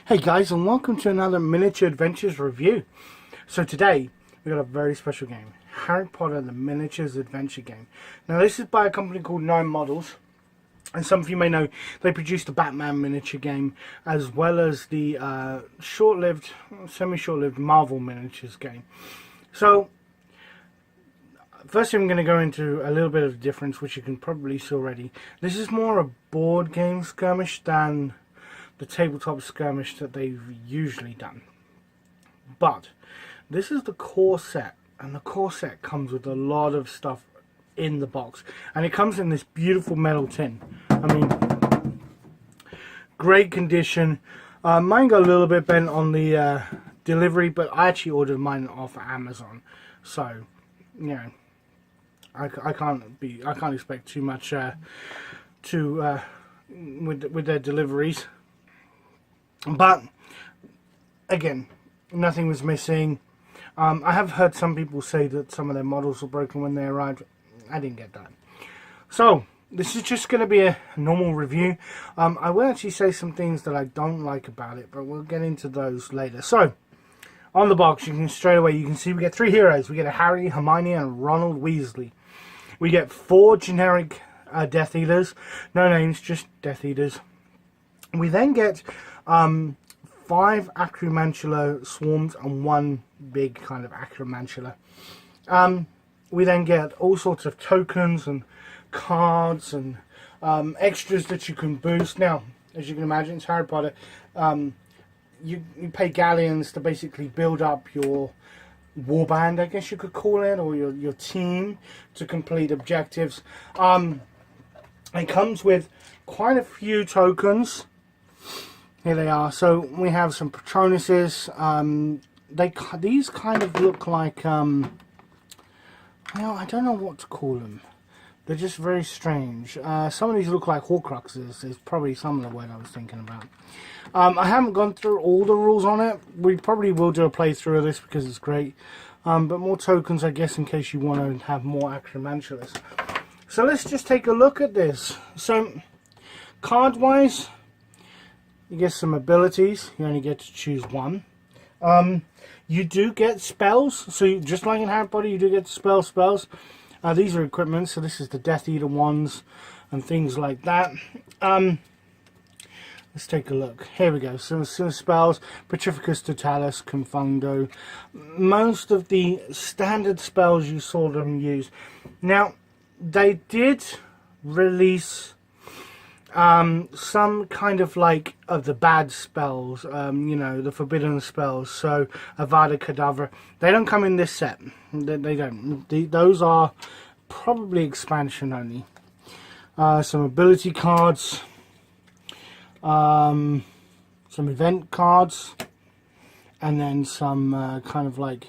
Hey guys, and welcome to another Miniature Adventures review. So today we got a very special game, Harry Potter the Miniatures Adventure Game. Now this is by a company called Nine Models, and some of you may know they produced the Batman miniature game as well as the semi-short-lived Marvel miniatures game. So first I'm going to go into a little bit of the difference, which you can probably see already. This is more a board game skirmish than the tabletop skirmish that they've usually done. But this is the core set, and the core set comes with a lot of stuff in the box, and it comes in this beautiful metal tin. I mean, great condition. Mine got a little bit bent on the delivery, but I actually ordered mine off Amazon, so you know, I can't expect too much with their deliveries. But again, nothing was missing. I have heard some people say that some of their models were broken when they arrived. I didn't get that. So this is just going to be a normal review. I will actually say some things that I don't like about it, but we'll get into those later. So on the box, you can see we get 3 heroes. We get a Harry, Hermione, and Ronald Weasley. We get 4 generic Death Eaters, no names, just Death Eaters. We then get 5 Acromantula swarms and 1 big kind of Acromantula. We then get all sorts of tokens and cards and extras that you can boost. Now, as you can imagine, it's Harry Potter. You pay galleons to basically build up your warband, I guess you could call it, or your team to complete objectives. It comes with quite a few tokens. Here they are. So we have some Patronuses. These kind of look like, well, I don't know what to call them. They're just very strange. Some of these look like Horcruxes. Is probably some of the word I was thinking about. I haven't gone through all the rules on it. We probably will do a playthrough of this because it's great. But more tokens, I guess, in case you want to have more Acromantulas. So let's just take a look at this. So card-wise, you get some abilities. You only get to choose 1. You do get spells. So just like in Harry Potter, you do get spells. These are equipment. So this is the Death Eater ones and things like that. Let's take a look. Here we go. So some spells. Petrificus Totalis, Confundo. Most of the standard spells you saw them use. Now, they did release some kind of like of the bad spells, you know, the forbidden spells. So Avada Kedavra, they don't come in this set. They don't. Those are probably expansion only. Some ability cards, some event cards, and then some kind of like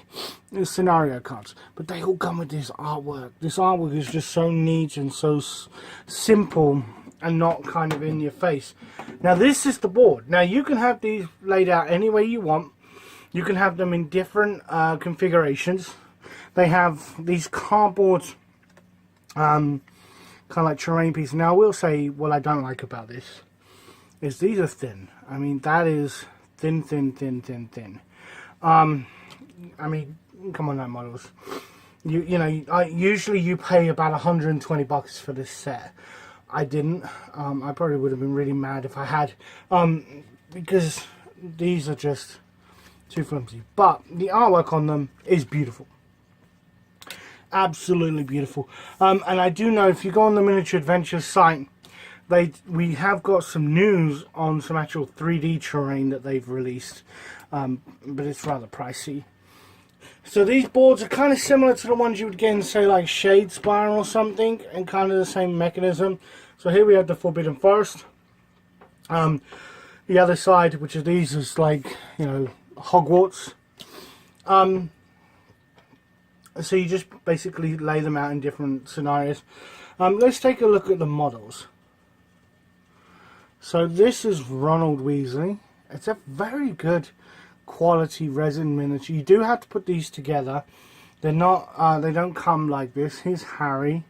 scenario cards. But they all come with this artwork. This artwork is just so neat and so simple and not kind of in your face. Now this is the board. Now you can have these laid out any way you want. You can have them in different configurations. They have these cardboard kind of like terrain pieces. Now I will say what I don't like about this is these are thin. I mean, that is thin. I mean, come on now, models. You know, usually you pay about $120 for this set. I didn't. I probably would have been really mad if I had, because these are just too flimsy. But the artwork on them is beautiful, absolutely beautiful. And I do know if you go on the Miniature Adventures site, we have got some news on some actual 3D terrain that they've released, but it's rather pricey. So these boards are kind of similar to the ones you would get in, say, like Shadespire or something, and kind of the same mechanism. So here we have the Forbidden Forest. The other side, which of these is like, you know, Hogwarts. So you just basically lay them out in different scenarios. Let's take a look at the models. So this is Ronald Weasley. It's a very good quality resin miniature. You do have to put these together. They're not. They don't come like this. Here's Harry.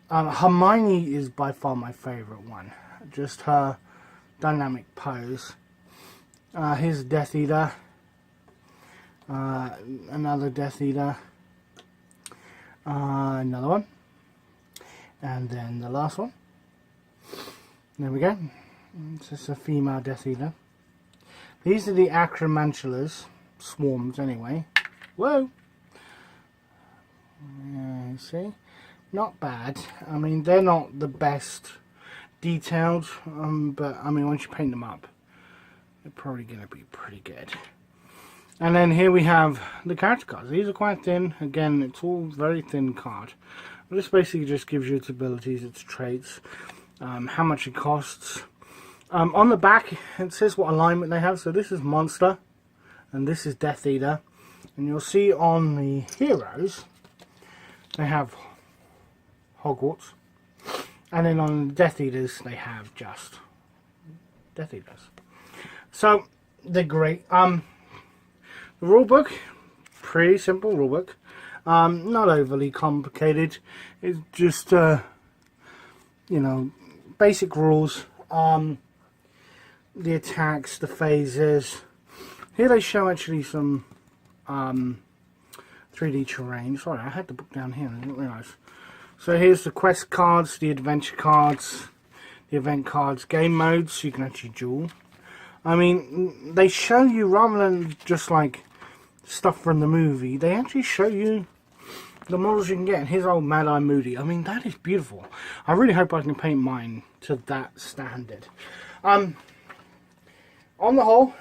Hermione is by far my favourite one. Just her dynamic pose. Here's Death Eater. Another Death Eater. Another one. And then the last one. There we go. It's just a female Death Eater. These are the acromantulas. Swarms, anyway. Whoa! Yeah, see? Not bad. I mean, they're not the best detailed, but I mean, once you paint them up, they're probably going to be pretty good. And then here we have the character cards. These are quite thin. Again, it's all very thin card. This basically just gives you its abilities, its traits, how much it costs. On the back, it says what alignment they have. So this is Monster, and this is Death Eater. And you'll see on the heroes, they have Hogwarts. And then on the Death Eaters, they have just Death Eaters. So, they're great. The rulebook, pretty simple rulebook. Not overly complicated. It's just, you know, basic rules. The attacks, the phases. Here they show actually some 3D terrain. Sorry, I had the book down here. I didn't realise. So here's the quest cards, the adventure cards, the event cards, game modes, so you can actually duel. I mean, they show you, rather than just like stuff from the movie, they actually show you the models you can get. And here's old Mad Eye Moody. I mean, that is beautiful. I really hope I can paint mine to that standard. On the whole,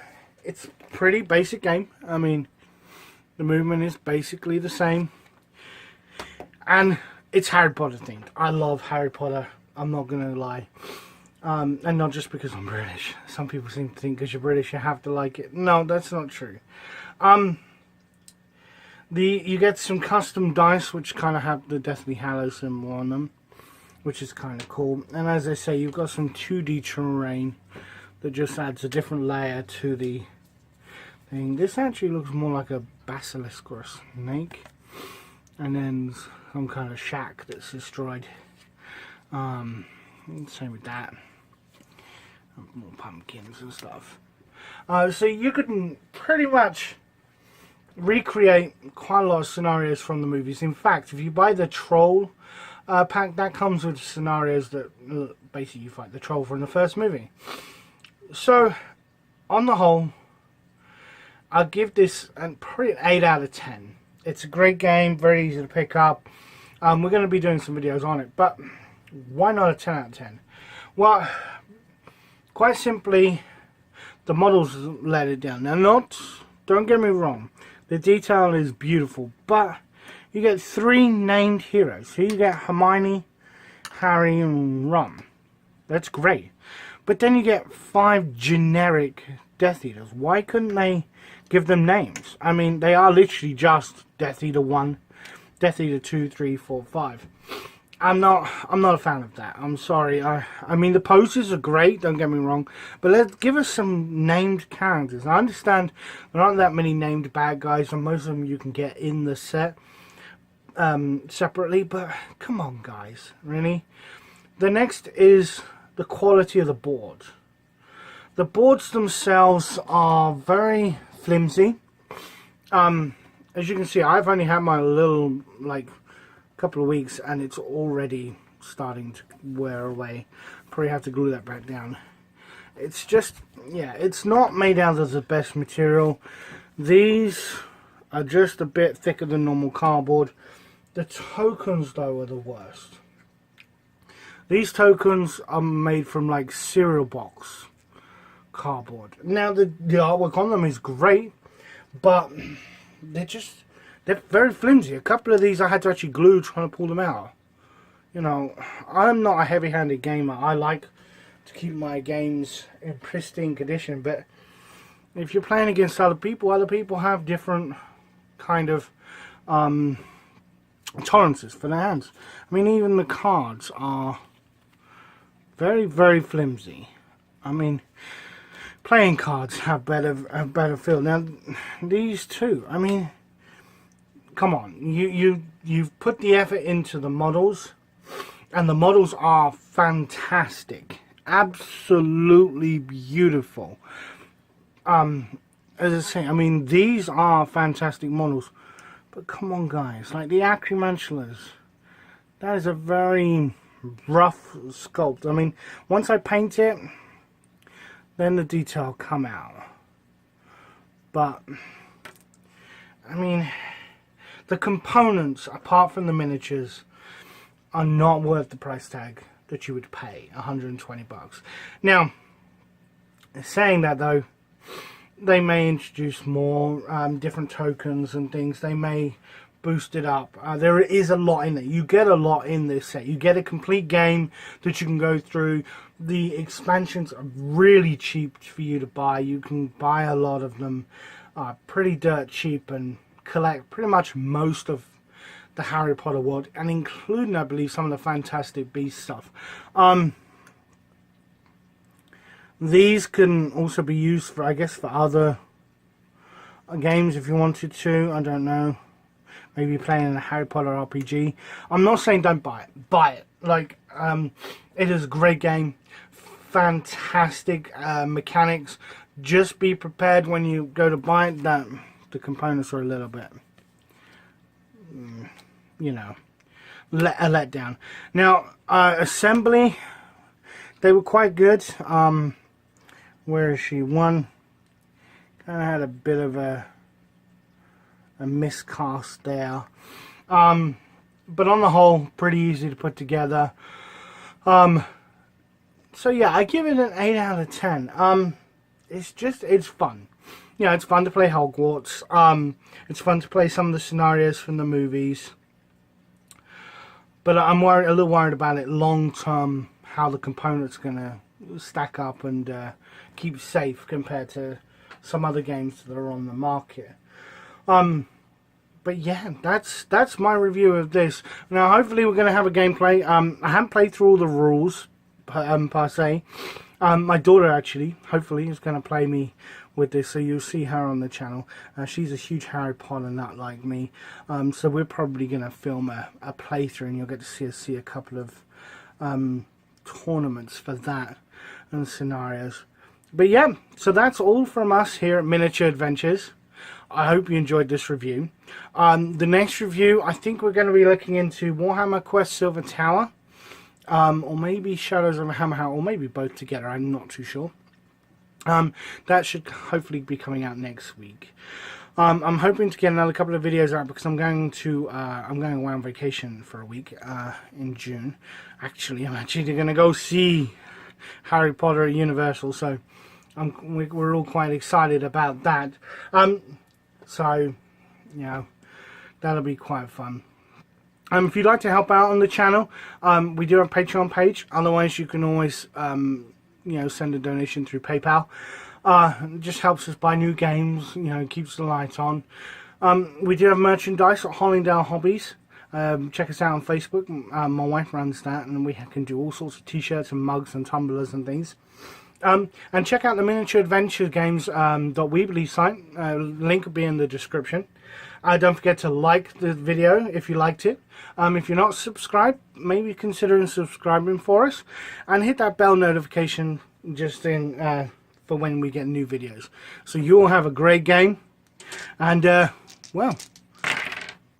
it's a pretty basic game. I mean, the movement is basically the same. And it's Harry Potter themed. I love Harry Potter. I'm not going to lie. And not just because I'm British. Some people seem to think because you're British you have to like it. No, that's not true. You get some custom dice which kind of have the Deathly Hallows symbol on them, which is kind of cool. And as I say, you've got some 2D terrain that just adds a different layer to the thing. This actually looks more like a basilisk or a snake. And then some kind of shack that's destroyed. Same with that. More pumpkins and stuff. So you could pretty much recreate quite a lot of scenarios from the movies. In fact, if you buy the Troll pack, that comes with scenarios that basically you fight the Troll from the first movie. So, on the whole, I'll give this probably an 8 out of 10. It's a great game, very easy to pick up. We're going to be doing some videos on it, but why not a 10 out of 10? Well, quite simply, the models let it down. Now, don't get me wrong, the detail is beautiful, but you get 3 named heroes. So you get Hermione, Harry, and Ron. That's great. But then you get 5 generic Death Eaters. Why couldn't they give them names? I mean, they are literally just Death Eater 1, Death Eater 2, 3, 4, 5. I'm not a fan of that. I'm sorry. I mean, the poses are great, don't get me wrong, but let's give us some named characters. I understand there aren't that many named bad guys, and most of them you can get in the set separately, but come on, guys, really? The next is the quality of the board. The boards themselves are very flimsy. As you can see, I've only had my little, couple of weeks, and it's already starting to wear away. Probably have to glue that back down. It's just, yeah, it's not made out of the best material. These are just a bit thicker than normal cardboard. The tokens, though, are the worst. These tokens are made from cereal box cardboard. Now the artwork on them is great, but they're very flimsy. A couple of these I had to actually glue trying to pull them out. You know, I'm not a heavy-handed gamer. I like to keep my games in pristine condition, but if you're playing against other people have different kind of tolerances for their hands. I mean, even the cards are very, very flimsy. I mean, playing cards have better feel. Now, these two, I mean, come on, you've put the effort into the models, and the models are fantastic, absolutely beautiful. as I say, I mean, these are fantastic models. But come on, guys. Like the Acromantulas. That is a very rough sculpt. I mean, once I paint it, then the detail come out. But, I mean, the components, apart from the miniatures, are not worth the price tag that you would pay, 120 bucks. Now, saying that though, they may introduce more different tokens and things. They may boost it up. There is a lot in it. You get a lot in this set. You get a complete game that you can go through. The expansions are really cheap for you to buy. You can buy a lot of them pretty dirt cheap and collect pretty much most of the Harry Potter world, and including, I believe, some of the Fantastic Beasts stuff. These can also be used for, I guess, for other games if you wanted to. I don't know. Maybe playing a Harry Potter RPG. I'm not saying don't buy it. Buy it. Like, it is a great game. Fantastic mechanics. Just be prepared when you go to buy it that the components are a little bit, you know, a letdown. Now, assembly, they were quite good. Where is she? One kind of had a bit of a miscast there. But on the whole, pretty easy to put together. So yeah, I give it an 8 out of 10. It's fun. Yeah, it's fun to play Hogwarts. It's fun to play some of the scenarios from the movies. But I'm a little worried about it long term, how the components are going to stack up and keep safe compared to some other games that are on the market. But yeah, that's my review of this. Now, hopefully we're going to have a gameplay. I haven't played through all the rules per se. My daughter actually, hopefully, is going to play me with this, so you'll see her on the channel. She's a huge Harry Potter nut like me, so we're probably going to film a playthrough, and you'll get to see a couple of tournaments for that and scenarios. But yeah, so that's all from us here at Miniature Adventures. I hope you enjoyed this review. The next review, I think we're going to be looking into Warhammer Quest Silver Tower, or maybe Shadows of Hammerhouse, or maybe both together. I'm not too sure. That should hopefully be coming out next week. I'm hoping to get another couple of videos out because I'm going away on vacation for a week in June. Actually, I'm actually going to go see Harry Potter at Universal, so we're all quite excited about that. So, you know, that'll be quite fun. If you'd like to help out on the channel, we do have a Patreon page. Otherwise, you can always, you know, send a donation through PayPal. It just helps us buy new games, you know, keeps the light on. We do have merchandise at Hollingdale Hobbies. Check us out on Facebook. My wife runs that, and we can do all sorts of t-shirts and mugs and tumblers and things. And check out the Miniature Adventure Games .weebly site. Link will be in the description. Don't forget to like the video if you liked it. If you're not subscribed, maybe consider subscribing for us, and hit that bell notification just in for when we get new videos. So you all have a great game, and well,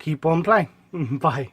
keep on playing. Bye.